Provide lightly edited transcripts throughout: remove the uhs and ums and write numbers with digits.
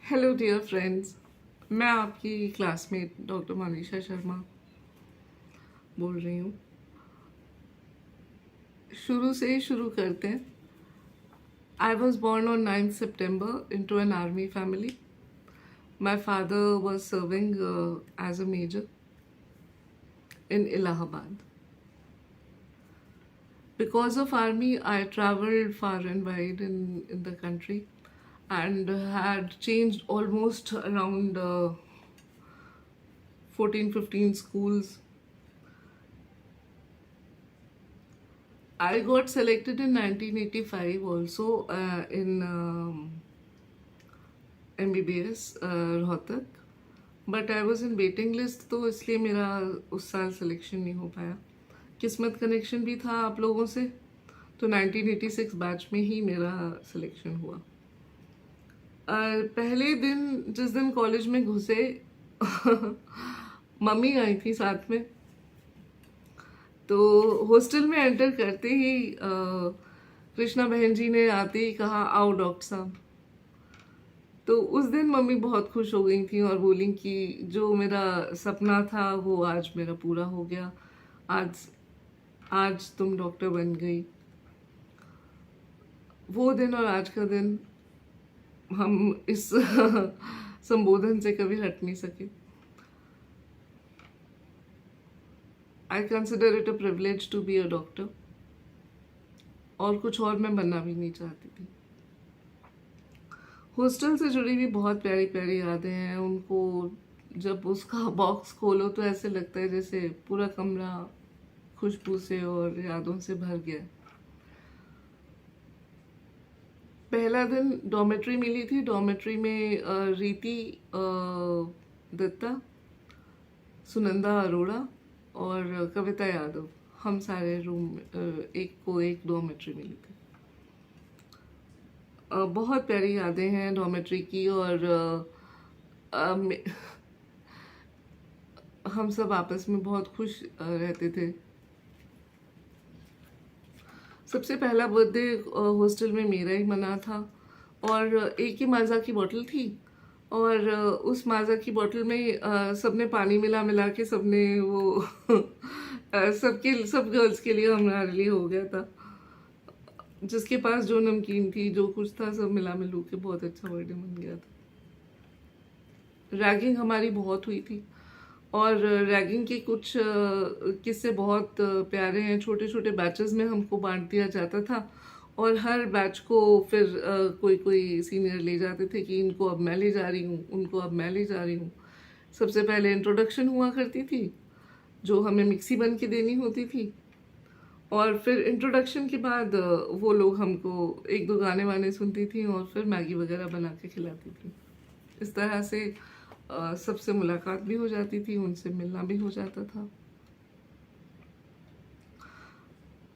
Hello dear friends. मैं आपकी classmate doctor Manisha Sharma बोल रही हूँ। शुरू से ही शुरू करते हैं। I was born on 9th September into an army family. My father was serving as a major in Allahabad. Because of army, I traveled far and wide in the country and had changed almost around 14-15 schools. I got selected in 1985 also in MBBS Rohtak, but I was in waiting list, तो इसलिए मेरा उस साल selection नहीं हो पाया। किस्मत connection भी था आप लोगों से, तो 1986 बैच में ही मेरा सिलेक्शन हुआ। पहले दिन जिस दिन कॉलेज में घुसे मम्मी आई थी साथ में, तो हॉस्टल में एंटर करते ही कृष्णा बहन जी ने आते ही कहा आओ डॉक्टर साहब। तो उस दिन मम्मी बहुत खुश हो गई थी और बोली कि जो मेरा सपना था वो आज मेरा पूरा हो गया। आज आज तुम डॉक्टर बन गई। वो दिन और आज का दिन हम इस संबोधन से कभी हट नहीं सके। I consider it a privilege to be a doctor, और कुछ और मैं बनना भी नहीं चाहती थी। हॉस्टल से जुड़ी भी बहुत प्यारी प्यारी यादें हैं। उनको जब उसका बॉक्स खोलो तो ऐसे लगता है जैसे पूरा कमरा खुशबू से और यादों से भर गया। पहला दिन डॉर्मेट्री मिली थी। डॉर्मेट्री में रीति दत्ता, सुनंदा अरोड़ा और कविता यादव, हम सारे रूम एक को एक डॉर्मेट्री मिली थी। बहुत प्यारी यादें हैं डॉर्मेट्री की, और हम सब आपस में बहुत खुश रहते थे। सबसे पहला बर्थडे हॉस्टल में मेरा ही मना था, और एक ही माज़ा की बोतल थी, और उस माज़ा की बोतल में सबने पानी मिला मिला के सबने वो सब गर्ल्स के लिए हमारे लिए हो गया था। जिसके पास जो नमकीन थी, जो कुछ था, सब मिला मिलू के बहुत अच्छा बर्थडे बन गया था। रैगिंग हमारी बहुत हुई थी, और रैगिंग के कुछ किस्से बहुत प्यारे हैं। छोटे छोटे बैचेस में हमको बांट दिया जाता था, और हर बैच को फिर कोई कोई सीनियर ले जाते थे कि इनको अब मैं ले जा रही हूँ, उनको अब मैं ले जा रही हूँ। सबसे पहले इंट्रोडक्शन हुआ करती थी, जो हमें मिक्सी बन के देनी होती थी, और फिर इंट्रोडक्शन के बाद वो लोग हमको एक दो गाने वाने सुनती थी और फिर मैगी वगैरह बना के खिलाती थी। इस तरह से सबसे मुलाकात भी हो जाती थी, उनसे मिलना भी हो जाता था।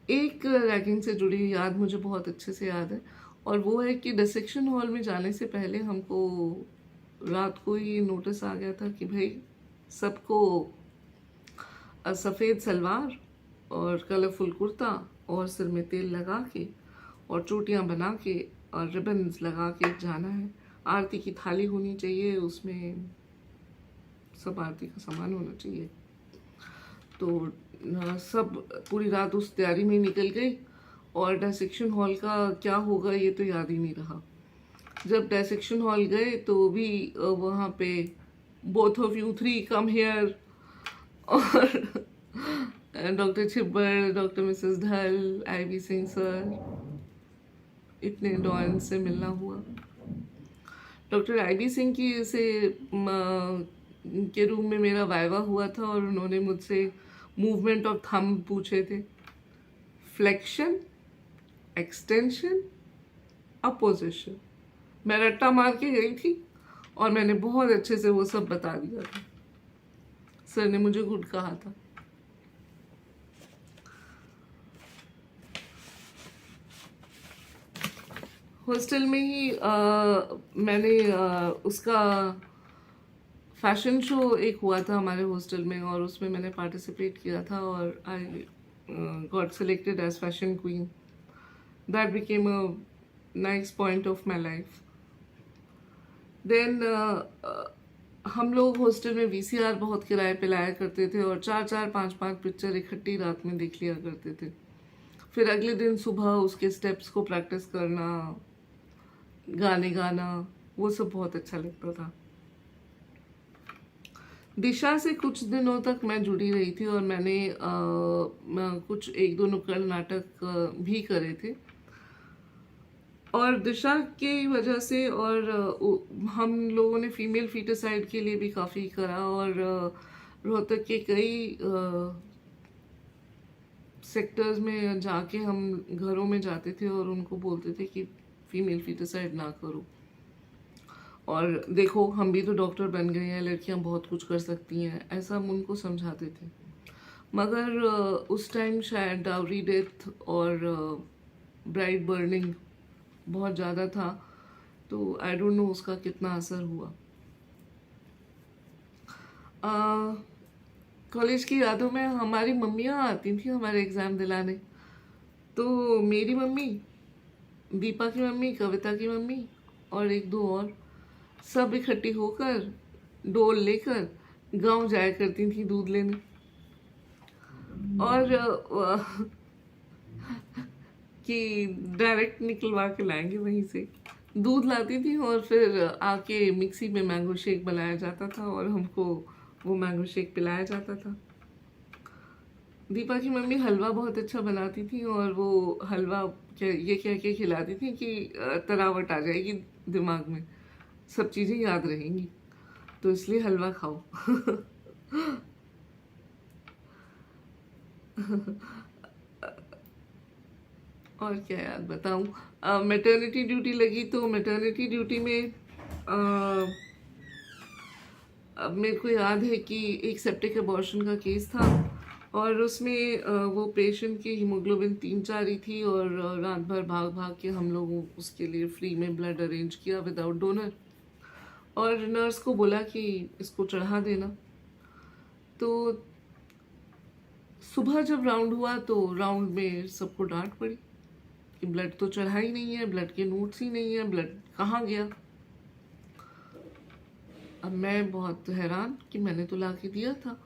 एक रैगिंग से जुड़ी याद मुझे बहुत अच्छे से याद है, और वो है कि डिसेक्शन हॉल में जाने से पहले हमको रात को ही नोटिस आ गया था कि भाई सबको सफ़ेद सलवार और कलरफुल कुर्ता और सिर में तेल लगा के और चोटियाँ बना के और रिबन्स लगा के जाना है। आरती की थाली होनी चाहिए, उसमें सब आरती का सामान होना चाहिए। तो सब पूरी रात उस तैयारी में निकल गई, और डायसेक्शन हॉल का क्या होगा ये तो याद ही नहीं रहा। जब डायसेक्शन हॉल गए तो भी वहाँ पे both of you three come here, और डॉक्टर छिब्बर, डॉक्टर मिसेस ढल, आईवी सिंह सर, इतने डॉन से मिलना हुआ। डॉक्टर आईवी सिंह की से के रूम में मेरा वाइवा हुआ था, और उन्होंने मुझसे मूवमेंट ऑफ थंब पूछे थे, फ्लेक्शन, एक्सटेंशन, अपोजिशन। मैं रट्टा मार के गई थी और मैंने बहुत अच्छे से वो सब बता दिया था। सर ने मुझे गुड कहा था। हॉस्टल में ही मैंने उसका फैशन शो एक हुआ था हमारे हॉस्टल में, और उसमें मैंने पार्टिसिपेट किया था, और I got selected as fashion queen. That became a nice point of my life. Then हम लोग हॉस्टल में वीसीआर बहुत किराए पे लाया करते थे और चार चार पांच पांच पिक्चर इकट्ठी रात में देख लिया करते थे। फिर अगले दिन सुबह उसके स्टेप्स को प्रैक्टिस करना, गाने गाना, वो सब बहुत अच्छा लगता था। दिशा से कुछ दिनों तक मैं जुड़ी रही थी और मैंने कुछ एक दो नुक्कड़ नाटक भी करे थे। और दिशा की वजह से और हम लोगों ने फीमेल फीटरसाइड के लिए भी काफ़ी करा और रोहतक के कई सेक्टर्स में जाके हम घरों में जाते थे और उनको बोलते थे कि फीमेल फीटरसाइड ना करो। और देखो हम भी तो डॉक्टर बन गए हैं, लड़कियां बहुत कुछ कर सकती हैं, ऐसा हम उनको समझाते थे। मगर उस टाइम शायद डाउरी डेथ और ब्राइड बर्निंग बहुत ज़्यादा था, तो आई डोंट नो उसका कितना असर हुआ। कॉलेज की यादों में हमारी मम्मियाँ आती थी हमारे एग्ज़ाम दिलाने। तो मेरी मम्मी, दीपा की मम्मी, कविता की मम्मी और एक दो और, सब इकट्ठी होकर डोल लेकर गांव जाया करती थी दूध लेने। और कि डायरेक्ट निकलवा के लाएंगे वहीं से। दूध लाती थी और फिर आके मिक्सी में मैंगो शेक बनाया जाता था और हमको वो मैंगो शेक पिलाया जाता था। दीपा की मम्मी हलवा बहुत अच्छा बनाती थी और वो हलवा ये कह के खिलाती थी कि तरावट आ जाएगी दिमाग में, सब चीज़ें याद रहेंगी, तो इसलिए हलवा खाओ। और क्या याद बताऊं। मैटरनिटी ड्यूटी लगी तो मैटरनिटी ड्यूटी में अब मेरे को याद है कि एक सेप्टिक अबॉर्शन का केस था और उसमें वो पेशेंट की हीमोग्लोबिन 3-4 ही थी और रात भर भाग भाग के हम लोगों उसके लिए फ्री में ब्लड अरेंज किया विदाउट डोनर और नर्स को बोला कि इसको चढ़ा देना। तो सुबह जब राउंड हुआ तो राउंड में सबको डांट पड़ी कि ब्लड तो चढ़ा ही नहीं है, ब्लड के नोट्स ही नहीं है, ब्लड कहाँ गया। अब मैं बहुत हैरान कि मैंने तो ला के दिया था।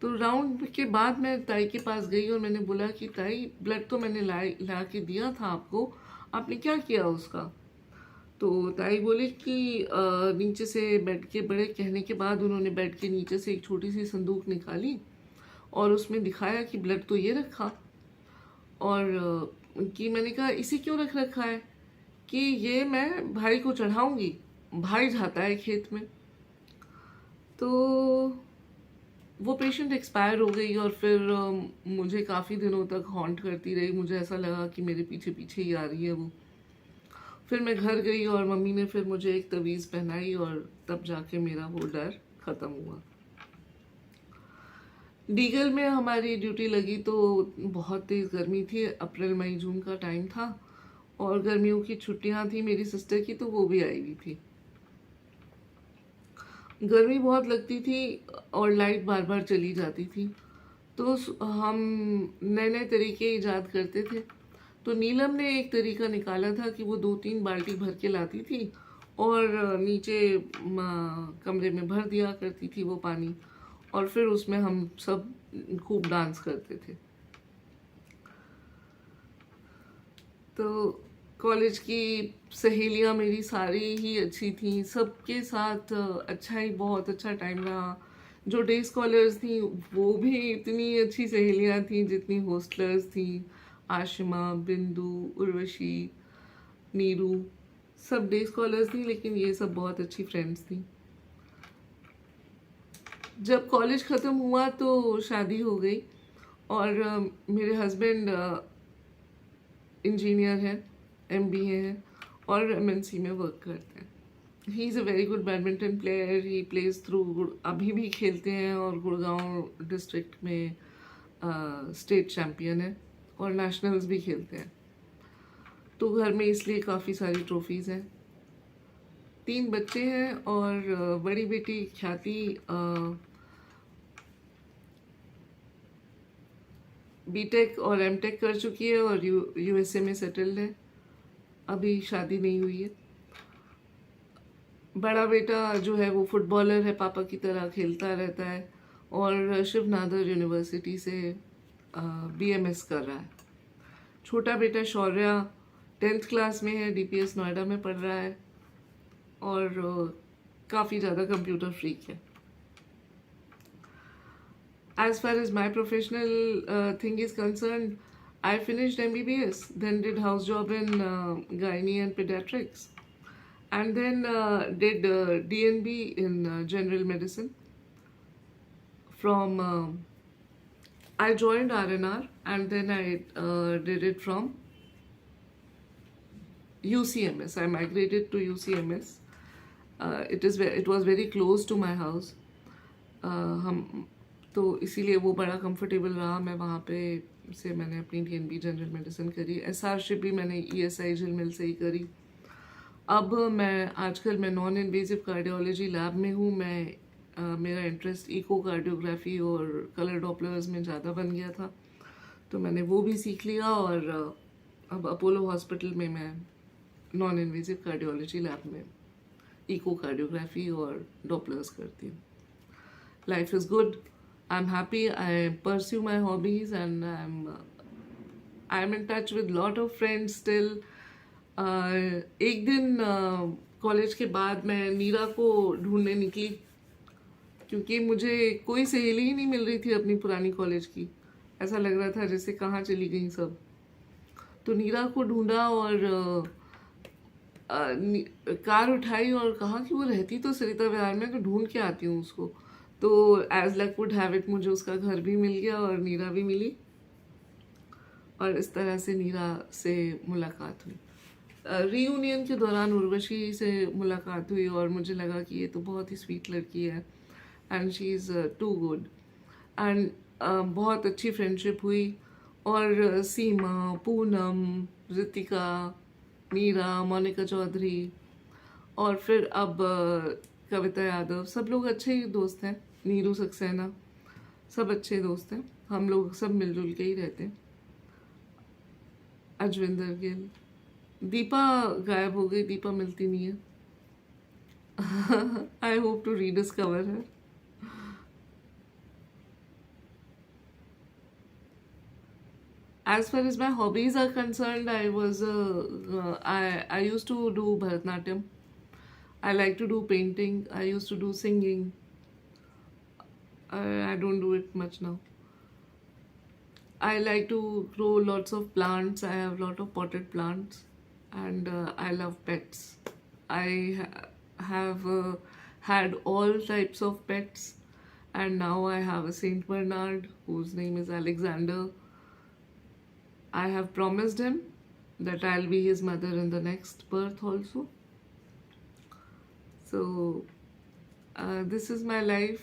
तो राउंड के बाद मैं ताई के पास गई और मैंने बोला कि ताई ब्लड तो मैंने ला के दिया था आपको, आपने क्या किया उसका। तो ताई बोली कि नीचे से बेड के बड़े कहने के बाद उन्होंने बेड के नीचे से एक छोटी सी संदूक निकाली और उसमें दिखाया कि ब्लड तो ये रखा। और कि मैंने कहा इसे क्यों रख रखा है, कि ये मैं भाई को चढ़ाऊंगी, भाई जाता है खेत में। तो वो पेशेंट एक्सपायर हो गई और फिर मुझे काफ़ी दिनों तक हॉन्ट करती रही। मुझे ऐसा लगा कि मेरे पीछे पीछे ही आ रही है वो। फिर मैं घर गई और मम्मी ने फिर मुझे एक तवीज़ पहनाई और तब जाके मेरा वो डर ख़त्म हुआ। डीगल में हमारी ड्यूटी लगी तो बहुत तेज़ गर्मी थी, अप्रैल मई जून का टाइम था और गर्मियों की छुट्टियां थी मेरी सिस्टर की, तो वो भी आई हुई थी। गर्मी बहुत लगती थी और लाइट बार बार चली जाती थी, तो हम नए नए तरीके ईजाद करते थे। तो नीलम ने एक तरीका निकाला था कि वो 2-3 बाल्टी भर के लाती थी और नीचे कमरे में भर दिया करती थी वो पानी और फिर उसमें हम सब खूब डांस करते थे। तो कॉलेज की सहेलियां मेरी सारी ही अच्छी थी, सबके साथ अच्छा ही बहुत अच्छा टाइम रहा। जो डे स्कॉलर्स थी वो भी इतनी अच्छी सहेलियां थी जितनी हॉस्टलर्स थी। आशिमा, बिंदु, उर्वशी, नीरू, सब डे स्कॉलर्स थी, लेकिन ये सब बहुत अच्छी फ्रेंड्स थी। जब कॉलेज ख़त्म हुआ तो शादी हो गई और मेरे हस्बैंड इंजीनियर हैं, MBA हैं और MNC में वर्क करते हैं। He is a very good badminton player, he plays through, अभी भी खेलते हैं और गुड़गांव डिस्ट्रिक्ट में स्टेट चैम्पियन है और नेशनल्स भी खेलते हैं। तो घर में इसलिए काफ़ी सारी ट्रॉफीज़ हैं। 3 बच्चे हैं और बड़ी बेटी ख्याति बीटेक और एमटेक कर चुकी है और USA में सेटल्ड है, अभी शादी नहीं हुई है। बड़ा बेटा जो है वो फुटबॉलर है, पापा की तरह खेलता रहता है और शिव नादर यूनिवर्सिटी से BMS कर रहा है। छोटा बेटा शौर्या 10th क्लास में है, DPS नोएडा में पढ़ रहा है और काफ़ी ज़्यादा कंप्यूटर फ्रीक है। As far as my professional thing is concerned, I finished MBBS, then did house job in gynae and pediatrics, and then did DNB in general medicine. From I joined RNR and then I did it from UCMS. I migrated to UCMS. It was very close to my house. हम तो इसीलिए वो बड़ा comfortable रहा। मैं वहाँ पे से मैंने अपनी DNB जनरल मेडिसिन करी। SRship भी मैंने ESI झिलमिल से ही करी। अब आजकल मैं नॉन इन्वेजिव कार्डियोलॉजी लैब में हूँ। मेरा इंटरेस्ट इको कार्डियोग्राफी और कलर डॉपलर्स में ज़्यादा बन गया था, तो मैंने वो भी सीख लिया और अब अपोलो हॉस्पिटल में मैं नॉन इन्वेजिव कार्डियोलॉजी लैब में इको कार्डियोग्राफी और डॉपलर्स करती हूँ। Life is good. I'm happy. I pursue my hobbies and I'm in touch with lot of friends still. एक दिन कॉलेज के बाद मैं नीरा को ढूंढने निकली, क्योंकि मुझे कोई सहेली ही नहीं मिल रही थी अपनी पुरानी कॉलेज की। ऐसा लग रहा था जैसे कहाँ चली गई सब। तो नीरा को ढूंढा और कार उठाई और कहा कि वो रहती तो सरिता विहार में, तो ढूंढ के आती हूँ उसको। तो as luck would have it मुझे उसका घर भी मिल गया और नीरा भी मिली और इस तरह से नीरा से मुलाकात हुई। रीयूनियन के दौरान उर्वशी से मुलाकात हुई और मुझे लगा कि ये तो बहुत ही स्वीट लड़की है and she is too good and बहुत अच्छी फ्रेंडशिप हुई। और सीमा, पूनम, रितिका, मीरा, मोनिका चौधरी और फिर अब कविता यादव, सब लोग अच्छे ही दोस्त हैं। नीरू सक्सेना, सब अच्छे दोस्त हैं। हम लोग सब मिलजुल के ही रहते हैं। अजविंदर गिल, दीपा गायब हो गई, दीपा मिलती नहीं है। I hope to rediscover her. As far as my hobbies are concerned, I used to do Bharatanatyam. I like to do painting. I used to do singing. I don't do it much now. I like to grow lots of plants. I have a lot of potted plants, and I love pets. I have had all types of pets, and now I have a Saint Bernard whose name is Alexander. I have promised him that I'll be his mother in the next birth also. So this is my life.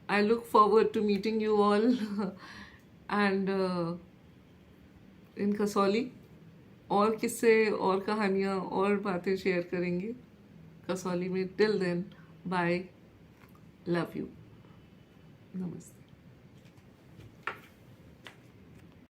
I look forward to meeting you all and in Kasauli और किस्से और कहानियाँ और बातें share करेंगे कसौली में। Till then, bye. Love you. Namaste.